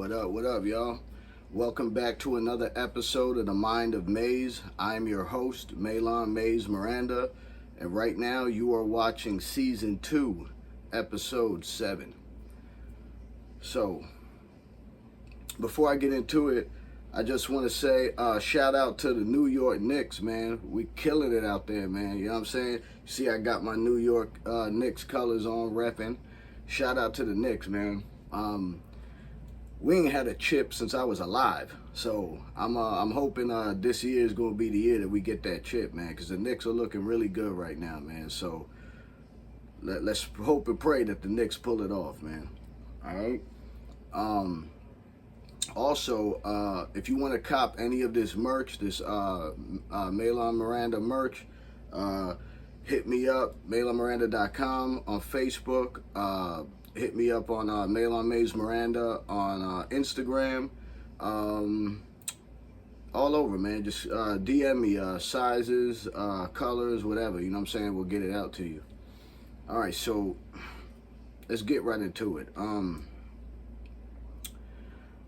What up, y'all? Welcome back to another episode of The Mind of Maze. I'm your host, Malon Maze Miranda, and right now you are watching Season 2, Episode 7. So, before I get into it, I just want to say shout out to the New York Knicks, man. We killing it out there, man. You know what I'm saying? See, I got my New York Knicks colors on, repping. Shout out to the Knicks, man. We ain't had a chip since I was alive, so I'm hoping this year is gonna be the year that we get that chip, man. Because the Knicks are looking really good right now, man. So let's hope and pray that the Knicks pull it off, man. All right. Also, if you want to cop any of this merch, this Malon Miranda merch, hit me up, MalonMiranda.com on Facebook. Hit me up on Malon Maze Miranda on Instagram. All over, man. Just DM me sizes, colors, whatever. You know what I'm saying? We'll get it out to you. All right, so let's get right into it.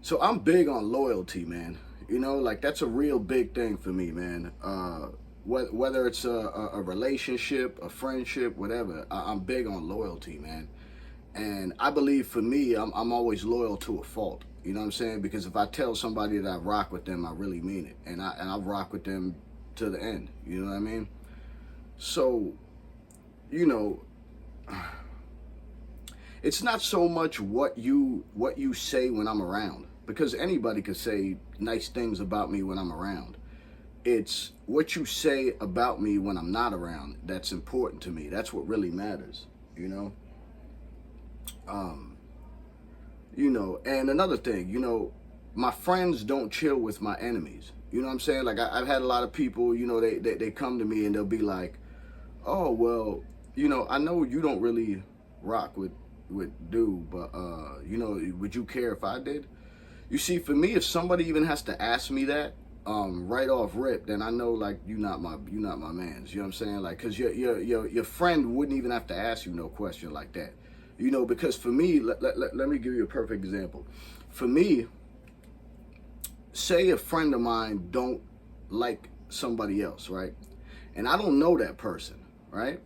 So I'm big on loyalty, man. You know, like that's a real big thing for me, man. Whether it's a relationship, a friendship, whatever, I'm big on loyalty, man. And I believe for me, I'm always loyal to a fault. You know what I'm saying? Because if I tell somebody that I rock with them, I really mean it. And I rock with them to the end. You know what I mean? So, you know, it's not so much what you say when I'm around. Because anybody could say nice things about me when I'm around. It's what you say about me when I'm not around that's important to me. That's what really matters, you know? You know, and another thing, you know, my friends don't chill with my enemies. You know what I'm saying? Like, I've had a lot of people, you know, they come to me and they'll be like, oh, well, you know, I know you don't really rock with dude, but, you know, would you care if I did? You see, for me, if somebody even has to ask me that, right off rip, then I know, like, you're not my mans. You know what I'm saying? Like, cause your friend wouldn't even have to ask you no question like that. You know, because for me, let me give you a perfect example. For me, say a friend of mine don't like somebody else, right? And I don't know that person, right?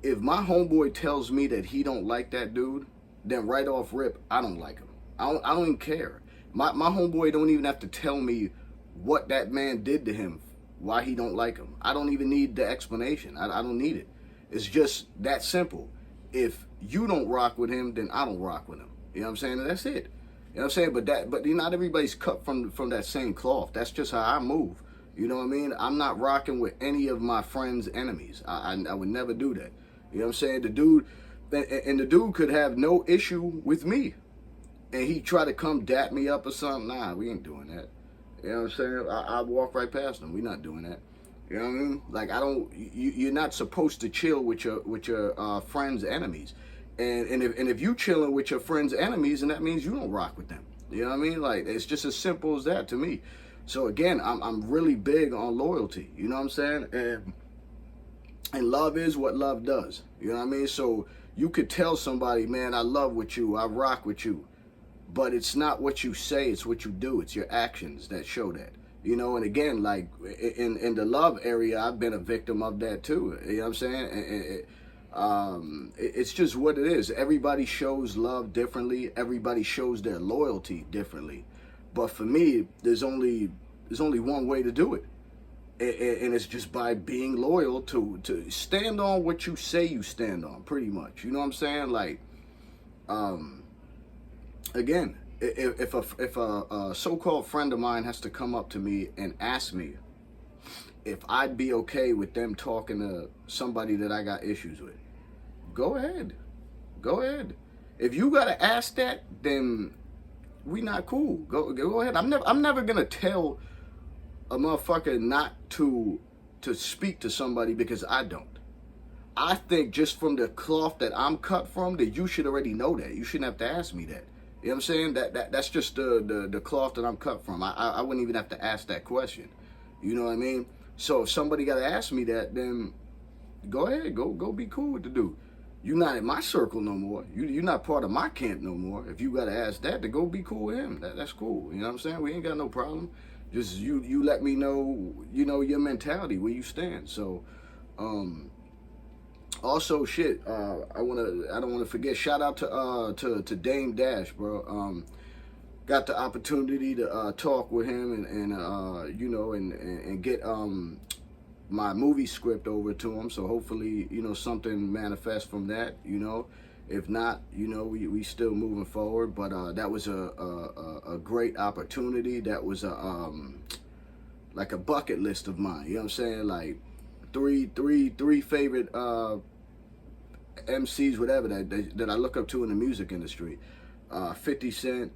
If my homeboy tells me that he don't like that dude, then right off rip, I don't like him. I don't even care. My homeboy don't even have to tell me what that man did to him, why he don't like him. I don't even need the explanation. I don't need it. It's just that simple. If you don't rock with him, then I don't rock with him. You know what I'm saying? And that's it. You know what I'm saying? But not everybody's cut from that same cloth. That's just how I move. You know what I mean? I'm not rocking with any of my friends' enemies. I would never do that. You know what I'm saying? The dude could have no issue with me. And he try to come dap me up or something. Nah, we ain't doing that. You know what I'm saying? I walk right past him. We not doing that. You know what I mean? Like, you're not supposed to chill with your friends' enemies. And if you chilling with your friends' enemies, then that means you don't rock with them. You know what I mean? Like, it's just as simple as that to me. So again, I'm really big on loyalty. You know what I'm saying? And love is what love does. You know what I mean? So you could tell somebody, man, I love with you, I rock with you. But it's not what you say, it's what you do. It's your actions that show that. You know, and again, like in the love area, I've been a victim of that too. You know what I'm saying? It's just what it is. Everybody shows love differently. Everybody shows their loyalty differently. But for me, there's only one way to do it. And it's just by being loyal to stand on what you say you stand on, pretty much. You know what I'm saying? Like, again, if a so-called friend of mine has to come up to me and ask me if I'd be okay with them talking to somebody that I got issues with, go ahead. Go ahead. If you gotta ask that, then we not cool. Go ahead. I'm never gonna tell a motherfucker not to speak to somebody because I don't. I think just from the cloth that I'm cut from, that you should already know that. You shouldn't have to ask me that. You know what I'm saying? That's just the cloth that I'm cut from. I wouldn't even have to ask that question. You know what I mean? So if somebody got to ask me that, then go ahead. Go be cool with the dude. you're not in my circle no more. You're not part of my camp no more. If you gotta ask that, to go be cool with him. That's cool. You know what I'm saying? We ain't got no problem. Just you let me know, your mentality, where you stand. So, also shit. I don't wanna forget. Shout out to Dame Dash, bro. Got the opportunity to talk with him and get my movie script over to him. So hopefully, something manifests from that. If not, we still moving forward. But that was a great opportunity. That was like a bucket list of mine. You know what I'm saying? Like three favorite MCs, whatever that I look up to in the music industry. 50 Cent,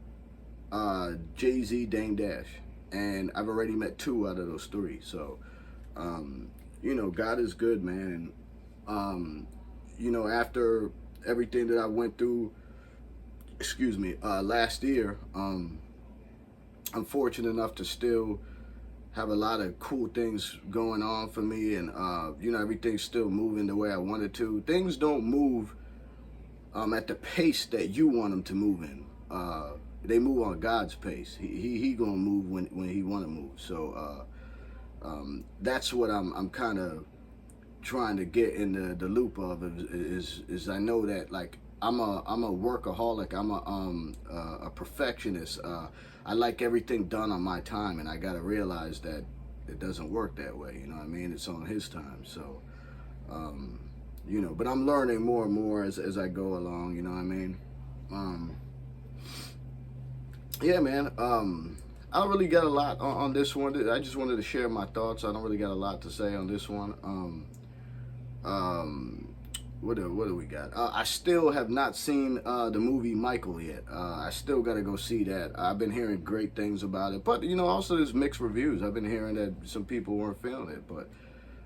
Jay-Z, Dame Dash, and I've already met 2 out of those 3. So, God is good, man. And after everything that I went through, last year, I'm fortunate enough to still have a lot of cool things going on for me, and everything's still moving the way I wanted to. Things don't move at the pace that you want them to move in. They move on God's pace. He gonna move when he wanna move. So that's what I'm kind of trying to get in the loop of is I know that, like, I'm a workaholic. I'm a perfectionist. I like everything done on my time, and I gotta realize that it doesn't work that way. You know what I mean? It's on his time. So but I'm learning more and more as I go along. You know what I mean? Yeah, man. I don't really got a lot on this one. I just wanted to share my thoughts. I don't really got a lot to say on this one. What do we got? I still have not seen the movie Michael yet. I still got to go see that. I've been hearing great things about it, but also there's mixed reviews. I've been hearing that some people weren't feeling it, but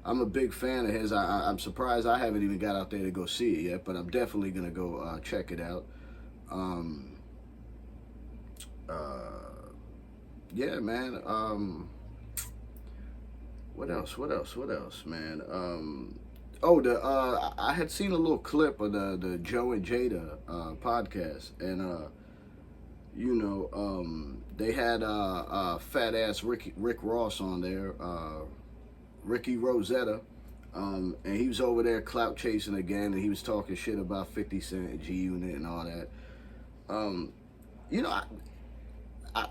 I'm a big fan of his. I'm surprised I haven't even got out there to go see it yet, but I'm definitely gonna go check it out. Yeah, man. What else, man? I had seen a little clip of the Joe and Jada podcast, and they had fat ass Rick Ross on there, Ricky Rosetta, and he was over there clout chasing again, and he was talking shit about 50 Cent and G Unit and all that.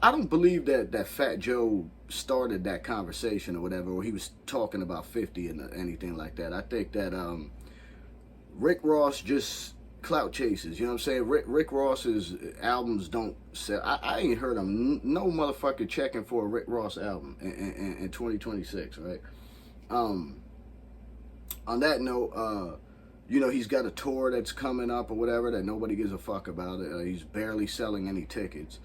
I don't believe that Fat Joe started that conversation or whatever, or he was talking about 50 and anything like that. I think that Rick Ross just clout chases. You know what I'm saying? Rick Ross's albums don't sell. I ain't heard him no motherfucker checking for a Rick Ross album in 2026, right? On that note, he's got a tour that's coming up or whatever that nobody gives a fuck about. He's barely selling any tickets.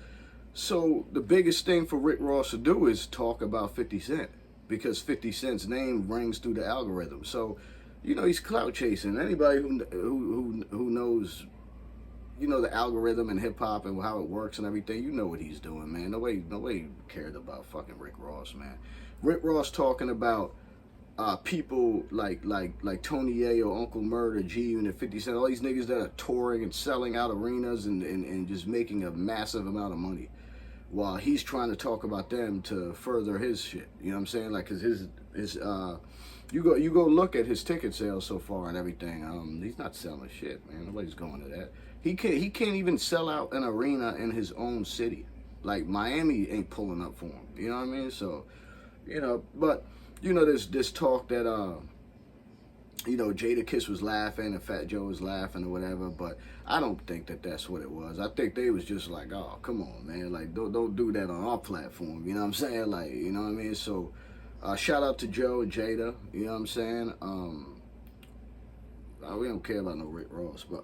So the biggest thing for Rick Ross to do is talk about 50 Cent, because 50 Cent's name rings through the algorithm. So, he's clout chasing. Anybody who knows, the algorithm and hip hop and how it works and everything, you know what he's doing, man. Nobody cared about fucking Rick Ross, man. Rick Ross talking about people like Tony Yayo, Uncle Murda, G Unit, 50 Cent, all these niggas that are touring and selling out arenas and just making a massive amount of money, while he's trying to talk about them to further his shit. You know what I'm saying? Like, cause his you go look at his ticket sales so far and everything. He's not selling shit, man. Nobody's going to that. He can't even sell out an arena in his own city. Like, Miami ain't pulling up for him. You know what I mean? So, but there's this talk that Jada Kiss was laughing and Fat Joe was laughing or whatever, but I don't think that that's what it was. I think they was just like, oh, come on, man, like, don't do that on our platform, you know what I'm saying? Like, you know what I mean? So, shout out to Joe and Jada, you know what I'm saying? We don't care about no Rick Ross, but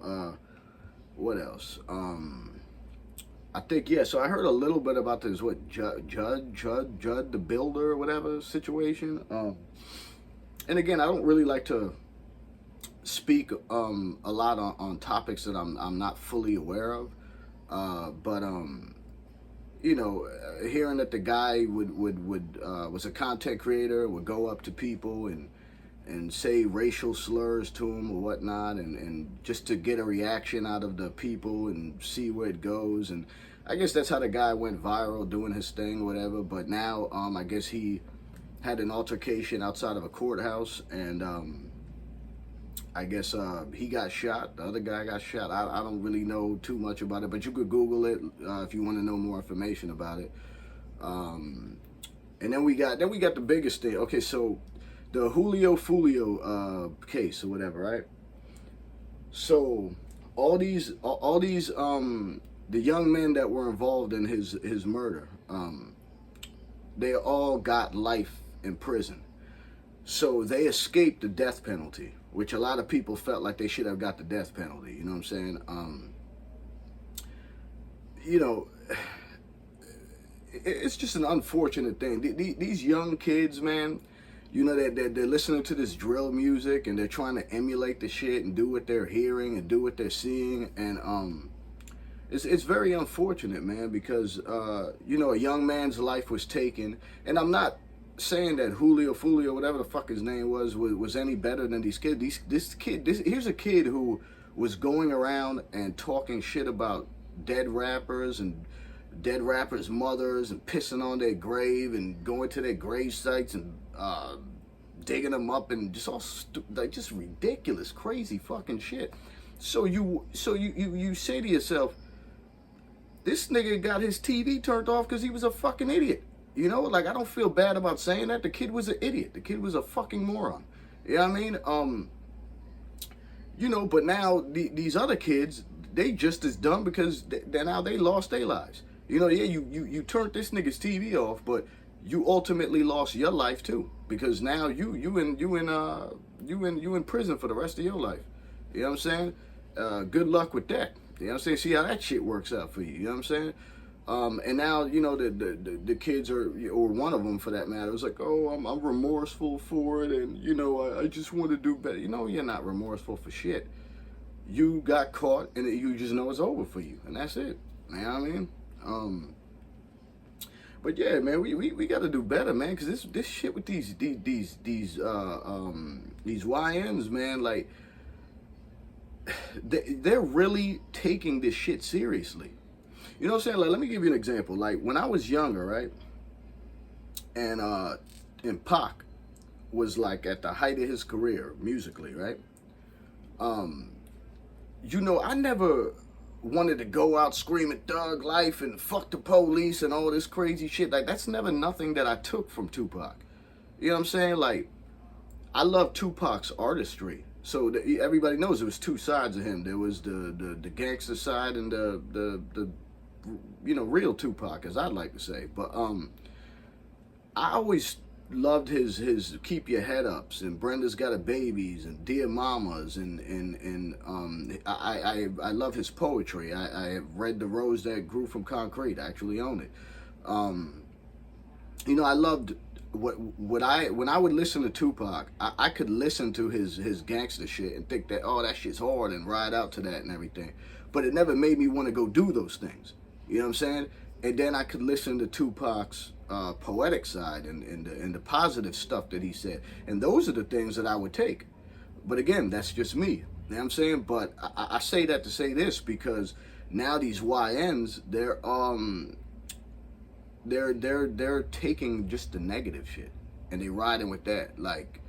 what else? I think, yeah, so I heard a little bit about this, Chud, the builder or whatever situation. And again, I don't really like to speak a lot on topics that I'm not fully aware of. But hearing that the guy would was a content creator, would go up to people and and say racial slurs to him or whatnot, and just to get a reaction out of the people and see where it goes. And I guess that's how the guy went viral, doing his thing, whatever. But now, I guess he had an altercation outside of a courthouse, and I guess he got shot. The other guy got shot. I don't really know too much about it, but you could Google it if you want to know more information about it. And then we got the biggest thing. Okay, so the Hoolio foolio case or whatever, right? So all these the young men that were involved in his murder, they all got life in prison. So they escaped the death penalty, which a lot of people felt like they should have got the death penalty. You know what I'm saying? You know, it's just an unfortunate thing. These young kids, man, you know, they're listening to this drill music and they're trying to emulate the shit and do what they're hearing and do what they're seeing. And it's very unfortunate, man, because, you know, a young man's life was taken. And I'm not saying that Foolio, whatever the fuck his name was any better than these kids. Here's a kid who was going around and talking shit about dead rappers and dead rappers' mothers and pissing on their grave and going to their grave sites and digging them up and just all like just ridiculous, crazy fucking shit. So you say to yourself, this nigga got his TV turned off because he was a fucking idiot. You know, like, I don't feel bad about saying that. The kid was an idiot. The kid was a fucking moron. You know what I mean? You know, but now these other kids, they just as dumb because now they lost their lives. You know, yeah, you turned this nigga's TV off, but you ultimately lost your life too, because now you in prison for the rest of your life. You know what I'm saying? Good luck with that. You know what I'm saying? See how that shit works out for you. You know what I'm saying? And now, you know, the kids are, or one of them for that matter, was like, oh, I'm remorseful for it, and, you know, I just want to do better. You know, you're not remorseful for shit. You got caught, and you just know it's over for you, and that's it. You know what I mean? But yeah, man, we got to do better, man, because this shit with these YNs, man, like, they're really taking this shit seriously. You know what I'm saying? Like, let me give you an example. Like, when I was younger, right? And Pac was, like, at the height of his career, musically, right? You know, I never wanted to go out screaming thug life and fuck the police and all this crazy shit. Like, that's never nothing that I took from Tupac. You know what I'm saying? Like, I love Tupac's artistry. So everybody knows there was two sides of him. There was the gangster side and the you know, real Tupac, as I'd like to say. But I always loved his Keep Your Head Ups and Brenda's Got a Babies and Dear Mamas and I love his poetry. I have read The Rose That Grew from Concrete. I actually own it. You know, I loved when I would listen to Tupac, I could listen to his gangster shit and think that, oh, that shit's hard, and ride out to that and everything. But it never made me want to go do those things. You know what I'm saying? And then I could listen to Tupac's poetic side and the positive stuff that he said. And those are the things that I would take. But again, that's just me. You know what I'm saying? But I say that to say this, because now these YNs, they're taking just the negative shit and they riding with that. Like,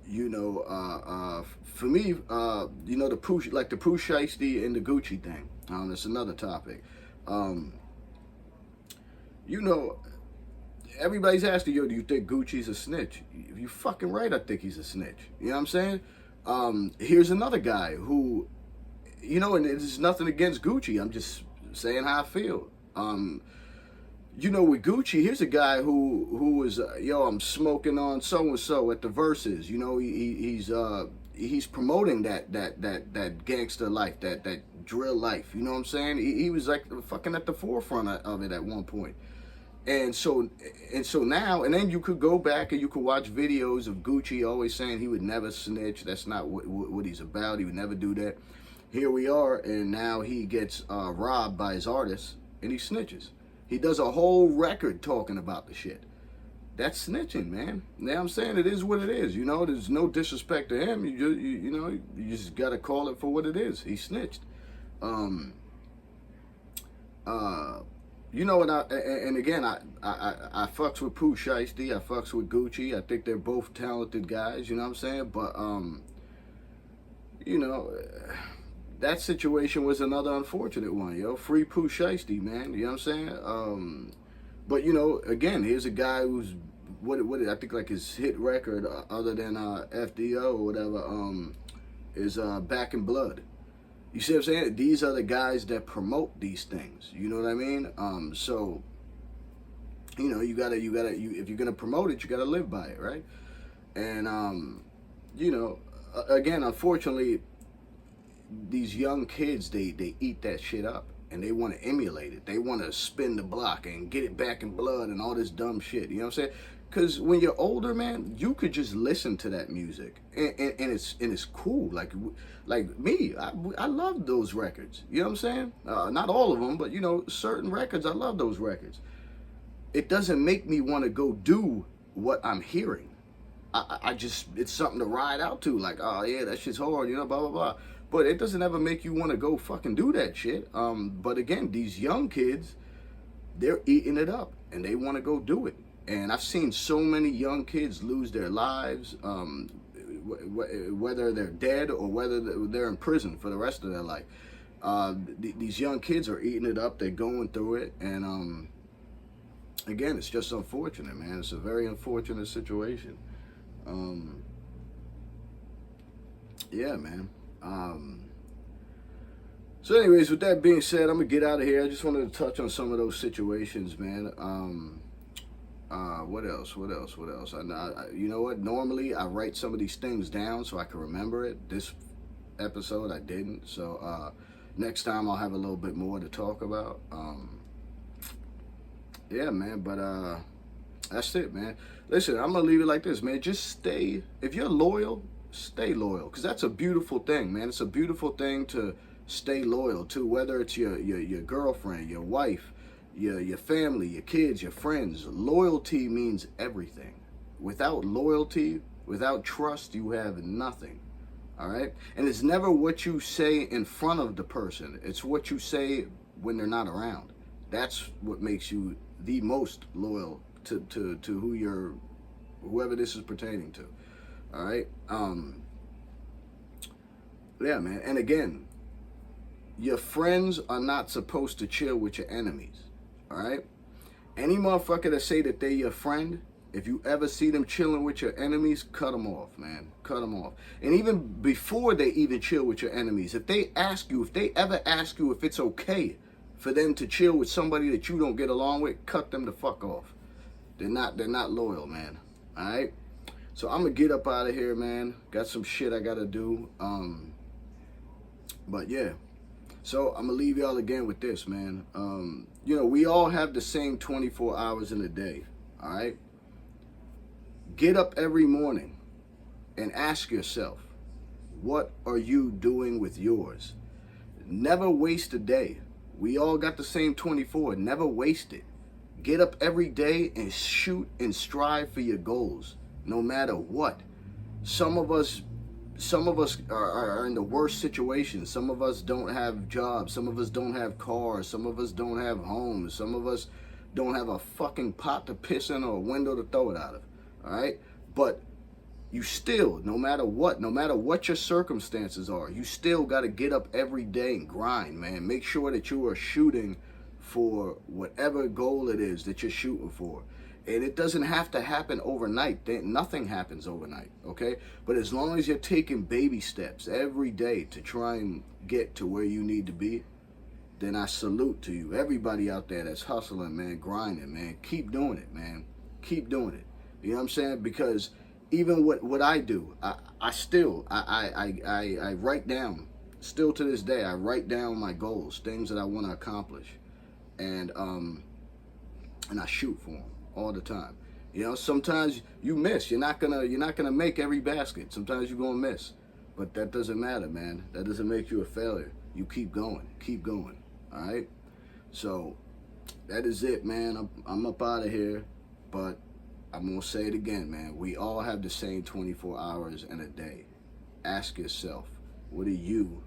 you know, for me, you know, the Pooh Shiesty and the Gucci thing. That's another topic. You know, everybody's asking, yo, do you think Gucci's a snitch? You fucking right, I think he's a snitch. You know what I'm saying? Here's another guy who, you know, and it's nothing against Gucci. I'm just saying how I feel. You know, with Gucci, here's a guy who was, yo, I'm smoking on so-and-so at the Verses. You know, he's promoting that gangster life, that drill life. You know what I'm saying? He was like fucking at the forefront of it at one point. And so now, and then you could go back and you could watch videos of Gucci always saying he would never snitch. That's not what he's about. He would never do that. Here we are, and now he gets robbed by his artists, and he snitches. He does a whole record talking about the shit. that's snitching, man. Now I'm saying it is what it is. You know, there's no disrespect to him. You know, you just gotta call it for what it is. He snitched. Um, uh, you know what? And again, I fucks with Pooh Shiesty. I fucks with Gucci. I think they're both talented guys. You know what I'm saying? But you know, that situation was another unfortunate one, yo. Free Pooh Shiesty, man. You know what I'm saying? But you know, again, here's a guy who's what I think like his hit record, other than FDO or whatever, is Back in Blood. You see what I'm saying? These are the guys that promote these things. You know what I mean? So you know, you gotta if you're gonna promote it, you gotta live by it, right? And you know, again, unfortunately, these young kids, they eat that shit up and they want to emulate it. They want to spin the block and get it back in blood and all this dumb shit. You know what I'm saying? Because when you're older, man, you could just listen to that music and it's cool. Like me, I love those records. You know what I'm saying? Not all of them, but you know, certain records, I love those records. It doesn't make me want to go do what I'm hearing. I just, it's something to ride out to. Like, oh yeah, that shit's hard, you know, blah blah blah. But it doesn't ever make you want to go fucking do that shit. But again, these young kids, they're eating it up and they want to go do it. And I've seen so many young kids lose their lives, whether they're dead or whether they're in prison for the rest of their life. These young kids are eating it up. They're going through it. And again, it's just unfortunate, man. It's a very unfortunate situation. Yeah, man. So anyways, with that being said, I'm gonna get out of here. I just wanted to touch on some of those situations, man. What else? You know what? Normally, I write some of these things down so I can remember it. This episode, I didn't. So next time, I'll have a little bit more to talk about. Yeah, man. But that's it, man. Listen, I'm gonna leave it like this, man. Just stay. If you're loyal, stay loyal, because that's a beautiful thing, man. It's a beautiful thing to stay loyal to, whether it's your girlfriend, your wife, your family, your kids, your friends. Loyalty means everything. Without loyalty, without trust, you have nothing. All right? And it's never what you say in front of the person. It's what you say when they're not around. That's what makes you the most loyal to whoever this is pertaining to. All right? Yeah, man. And again, your friends are not supposed to chill with your enemies. All right? Any motherfucker that say that they're your friend, if you ever see them chilling with your enemies, cut them off, man. Cut them off. And even before they even chill with your enemies, if they ever ask you if it's okay for them to chill with somebody that you don't get along with, cut them the fuck off. They're not loyal, man. All right? So I'm gonna get up out of here, man. Got some shit I gotta do. But yeah. So I'm gonna leave y'all again with this, man. You know, we all have the same 24 hours in a day. All right? Get up every morning and ask yourself, what are you doing with yours? Never waste a day. We all got the same 24. Never waste it. Get up every day and shoot and strive for your goals, no matter what. Some of us are in the worst situations. Some of us don't have jobs. Some of us don't have cars. Some of us don't have homes. Some of us don't have a fucking pot to piss in or a window to throw it out of. All right? But you still, no matter what your circumstances are, you still got to get up every day and grind, man. Make sure that you are shooting for whatever goal it is that you're shooting for. And it doesn't have to happen overnight. Nothing happens overnight, okay? But as long as you're taking baby steps every day to try and get to where you need to be, then I salute to you. Everybody out there that's hustling, man, grinding, man. Keep doing it, man. Keep doing it. You know what I'm saying? Because even what I do, I still write down, still to this day, I write down my goals, things that I want to accomplish. And I shoot for them all the time. You know, sometimes you miss. You're not gonna make every basket. Sometimes you're gonna miss, but that doesn't matter, man. That doesn't make you a failure. You keep going. All right. So that is it, man. I'm up out of here. But I'm going to say it again, man. We all have the same 24 hours in a day. Ask yourself, what are you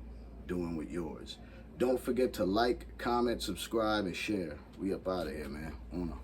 doing with yours? Don't forget to like, comment, subscribe, and share. We up out of here, man. Uno.